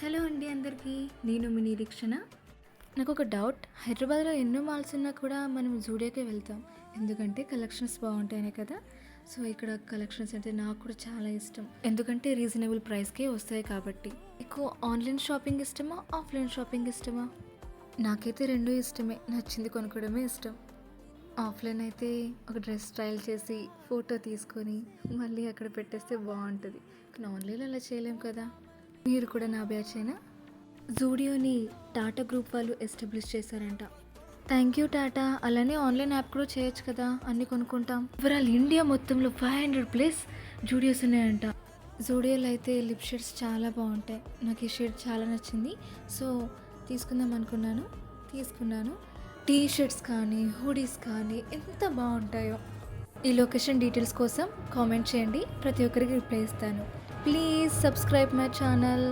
Hello అండి అందరికీ. నేను మీ నిరీక్షణ. నాకు ఒక డౌట్. హైదరాబాద్లో ఎన్నో మాల్స్ ఉన్నా కూడా మనం జూడియోకే వెళ్తాం. ఎందుకంటే కలెక్షన్స్ బాగుంటాయనే కదా. సో ఇక్కడ కలెక్షన్స్ అంటే నాకు కూడా చాలా ఇష్టం. ఎందుకంటే రీజనబుల్ ప్రైస్కే వస్తాయి కాబట్టి. మీకు ఆన్లైన్ షాపింగ్ ఇష్టమా, ఆఫ్లైన్ షాపింగ్ ఇష్టమా? నాకైతే రెండూ ఇష్టమే. నచ్చింది కొనుక్కోవడమే ఇష్టం. ఆఫ్లైన్ అయితే ఒక డ్రెస్ స్టైల్ చేసి ఫోటో తీసుకొని మళ్ళీ అక్కడ పెట్టేస్తే బాగుంటుంది. కానీ ఆన్లైన్లో అలా చేయలేం కదా. మీరు కూడా నా బ్యాచేనా? జూడియోని టాటా గ్రూప్ వాళ్ళు ఎస్టాబ్లిష్ చేశారంట. Thank you tata. అలానే ఆన్లైన్ యాప్ కూడా చేయొచ్చు కదా, అన్నీ కొనుక్కుంటాం. ఓవరాల్ ఇండియా మొత్తంలో 500+ జూడియోస్ ఉన్నాయంట. జూడియోలో అయితే లిప్ షేడ్స్ చాలా బాగుంటాయి. నాకు ఈ షేడ్ చాలా నచ్చింది. సో తీసుకుందాం అనుకున్నాను, తీసుకున్నాను. టీ షర్ట్స్ కానీ హూడీస్ కానీ ఎంత బాగుంటాయో. ఈ లొకేషన్ డీటెయిల్స్ కోసం కామెంట్ చేయండి, ప్రతి ఒక్కరికి రిప్లై ఇస్తాను. Please subscribe my channel.